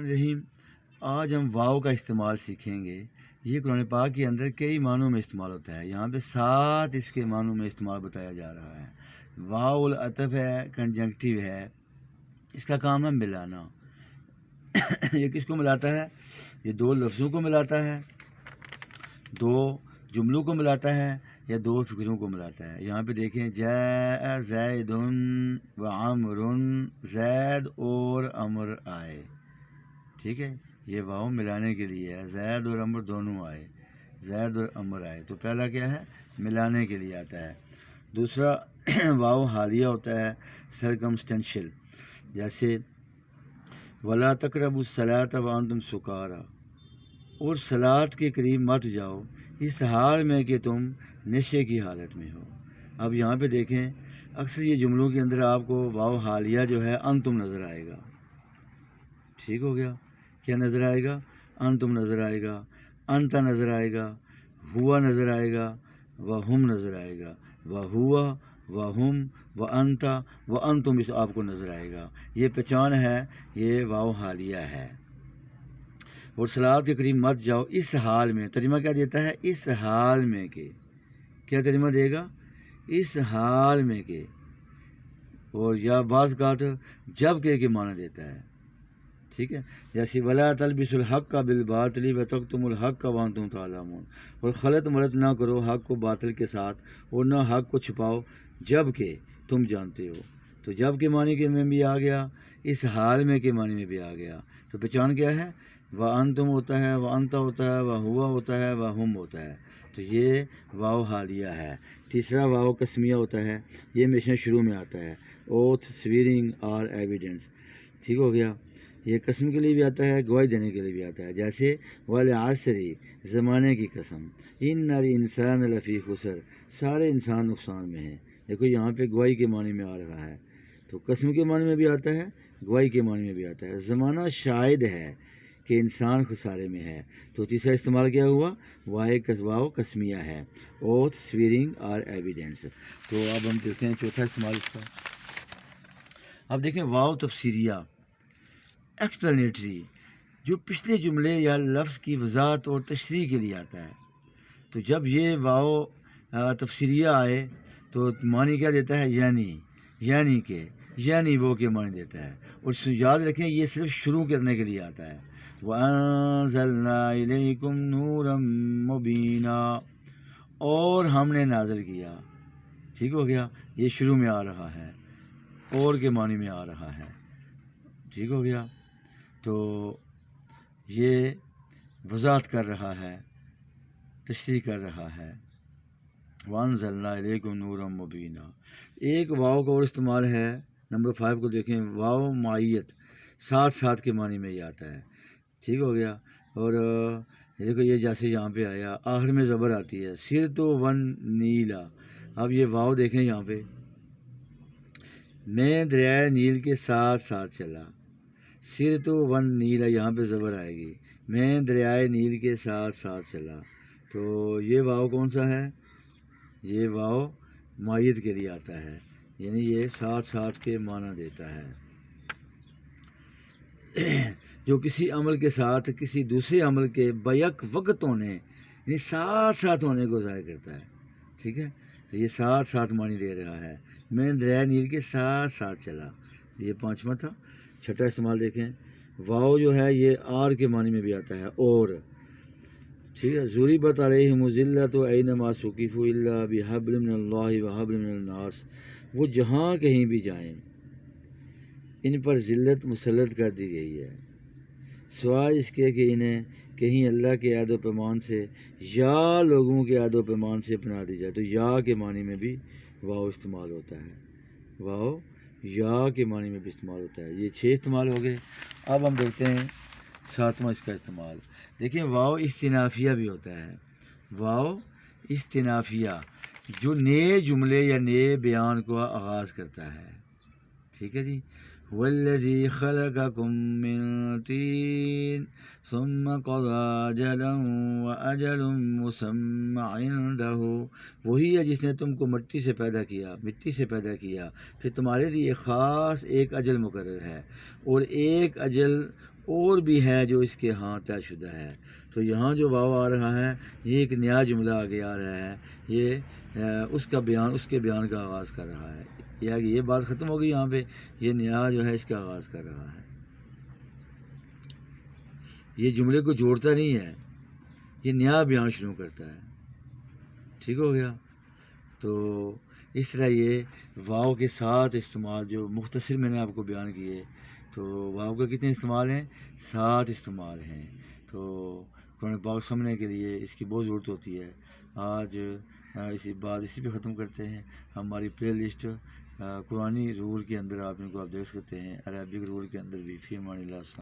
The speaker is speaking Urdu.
الرحیم۔ آج ہم واو کا استعمال سیکھیں گے۔ یہ قرآن پاک کے اندر کئی معنوں میں استعمال ہوتا ہے، یہاں پہ 7 اس کے معنوں میں استعمال بتایا جا رہا ہے۔ واو العطف ہے، کنجنکٹیو ہے، اس کا کام ہے ملانا۔ یہ کس کو ملاتا ہے؟ یہ 2 لفظوں کو ملاتا ہے، 2 جملوں کو ملاتا ہے، یا 2 فکروں کو ملاتا ہے۔ یہاں پہ دیکھیں، جاء زید و عمر، زید اور عمر آئے، ٹھیک ہے، یہ واو ملانے کے لیے ہے، زید اور عمر دونوں آئے، زید اور عمر آئے، تو پہلا کیا ہے؟ ملانے کے لیے آتا ہے۔ دوسرا واو حالیہ ہوتا ہے، سرکمسٹینشل، جیسے ولا تقربوا الصلاۃ وانتم سکارا، اور صلاۃ کے قریب مت جاؤ اس حال میں کہ تم نشے کی حالت میں ہو۔ اب یہاں پہ دیکھیں، اکثر یہ جملوں کے اندر آپ کو واو حالیہ جو ہے انتم نظر آئے گا، ٹھیک ہو گیا؟ کیا نظر آئے گا؟ انتم نظر آئے گا، انتا نظر آئے گا، ہوا نظر آئے گا، وہم نظر آئے گا، وہوا، وہم، وانتا، وانتم اس آپ کو نظر آئے گا۔ یہ پہچان ہے، یہ واو حالیہ ہے۔ اور صلاۃ کے قریب مت جاؤ اس حال میں، ترجمہ کیا دیتا ہے؟ اس حال میں کہ، کیا ترجمہ دے گا؟ اس حال میں کہ، اور یا بعض کا تو جب کہ معنی دیتا ہے، ٹھیک ہے، جیسے ولا تلبسوا الحق بالباطل وتکتموا الحق وانتم تعلمون، اور خلط ملط نہ کرو حق کو باطل کے ساتھ، اور نہ حق کو چھپاؤ جب کہ تم جانتے ہو۔ تو جب کے معنی کے میں بھی آ گیا، اس حال میں کے معنی میں بھی آ گیا، تو پہچان کیا ہے؟ وانتم ہوتا ہے، وانتا ہوتا ہے، وہوا ہوتا ہے، وہم ہوتا ہے، تو یہ واو حالیہ ہے۔ تیسرا واو قسمیہ ہوتا ہے، یہ ہمیشہ شروع میں آتا ہے، اوتھ، سویرنگ اور ایویڈنس، ٹھیک ہو گیا؟ یہ قسم کے لیے بھی آتا ہے، گواہی دینے کے لیے بھی آتا ہے، جیسے والعصر، زمانے کی قسم، ان الانسان لفی خسر، سارے انسان نقصان میں ہیں۔ دیکھو یہاں پہ گواہی کے معنی میں آ رہا ہے، تو قسم کے معنی میں بھی آتا ہے، گواہی کے معنی میں بھی آتا ہے۔ زمانہ شاہد ہے کہ انسان خسارے میں ہے، تو تیسرا استعمال کیا ہوا؟ واو قسمیہ ہے، اوتھ، سویرنگ اور ایویڈنس۔ تو اب ہم دیکھتے ہیں چوتھا استعمال اس کا۔ اب دیکھیں واو تفسیریہ، ایکسپلینیٹری، جو پچھلے جملے یا لفظ کی وضاحت اور تشریح کے لیے آتا ہے۔ تو جب یہ واو تفسیریہ آئے تو معنی کیا دیتا ہے؟ یعنی کہ، یعنی وہ کے معنی دیتا ہے۔ اور یاد رکھیں، یہ صرف شروع کرنے کے لیے آتا ہے۔ وَأَنزَلْنَا إِلَيْكُمْ نُورًا مُبِينًا، اور ہم نے نازل کیا، ٹھیک ہو گیا؟ یہ شروع میں آ رہا ہے، اور کے معنی میں آ رہا ہے، ٹھیک ہو گیا؟ تو یہ وضاحت کر رہا ہے، تشریح کر رہا ہے۔ وَأَنزَلْنَا إِلَيْكُمْ نُورًا مُبِينًا۔ ایک واو کا اور استعمال ہے، نمبر 5 کو دیکھیں، واو معیت، ساتھ ساتھ کے معنی میں یہ آتا ہے، ٹھیک ہو گیا؟ اور دیکھو یہ جیسے یہاں پہ آیا، آخر میں زبر آتی ہے، سِرْتُ وَالنِّیلَ۔ اب یہ واو دیکھیں یہاں پہ، میں دریائے نیل کے ساتھ ساتھ چلا، سِرْتُ وَالنِّیلَ، یہاں پہ زبر آئے گی، میں دریائے نیل کے ساتھ ساتھ چلا، تو یہ واو کون سا ہے؟ یہ واو معیت کے لیے آتا ہے، یعنی یہ ساتھ ساتھ کے معنی دیتا ہے، جو کسی عمل کے ساتھ کسی دوسرے عمل کے بیک وقت ہونے، یعنی ساتھ ساتھ ہونے کو ظاہر کرتا ہے، ٹھیک ہے؟ تو یہ ساتھ ساتھ معنی دے رہا ہے، میں دریائے نیل کے ساتھ ساتھ چلا، یہ 5واں تھا۔ چھٹا استعمال دیکھیں، واو جو ہے یہ آر کے معنی میں بھی آتا ہے، اور، ٹھیک ہے، ضُرِبَتْ عَلَيْهِمُ الذِّلَّةُ أَيْنَمَا ثُقِفُوا إِلَّا بِحَبْلٍ مِّنَ اللَّهِ وَحَبْلٍ مِّنَ النَّاسِ، وہ جہاں کہیں بھی جائیں ان پر ذلت مسلط کر دی گئی ہے، سوائے اس کے کہ انہیں کہیں اللہ کے عہد و پیمان سے یا لوگوں کے عہد و پیمان سے پناہ دی جائے۔ تو یا کے معنی میں بھی واو استعمال ہوتا ہے، واو یا کے معنی میں بھی استعمال ہوتا ہے۔ یہ 6 استعمال ہو گئے۔ اب ہم دیکھتے ہیں 7واں اس کا استعمال۔ دیکھیں واو استنافیہ بھی ہوتا ہے، واو استنافیہ، جو نئے جملے یا نئے بیان کو آغاز کرتا ہے، ٹھیک ہے جی۔ وَالَّذِي خَلَقَكُم مِّن طِينٍ ثُمَّ قَضَىٰ أَجَلًا وَأَجَلٌ مُّسَمًّى عِندَهُ، وہی ہے جس نے تم کو مٹی سے پیدا کیا، پھر تمہارے لیے خاص ایک اجل مقرر ہے، اور ایک اجل اور بھی ہے جو اس کے ہاں طے شدہ ہے۔ تو یہاں جو واو آ رہا ہے یہ ایک نیا جملہ آگے آ رہا ہے، یہ اس کے بیان کا آغاز کر رہا ہے، یہ بات ختم ہو گئی یہاں پہ، یہ نیا جو ہے اس کا آغاز کر رہا ہے، یہ جملے کو جوڑتا نہیں ہے، یہ نیا بیان شروع کرتا ہے۔ ٹھیک ہو گیا؟ تو اس طرح یہ واو کے ساتھ استعمال جو مختصر میں نے آپ کو بیان کیے، تو واو کے کتنے استعمال ہیں؟ 7 استعمال ہیں۔ تو قرآن پاک سمجھنے کے لیے اس کی بہت ضرورت ہوتی ہے۔ آج اسی پہ ختم کرتے ہیں۔ ہماری پلے لسٹ قرآنی رول کے اندر آپ ان کو آپ دیکھ سکتے ہیں، عربک رول کے اندر بھی۔ فی امان اللہ۔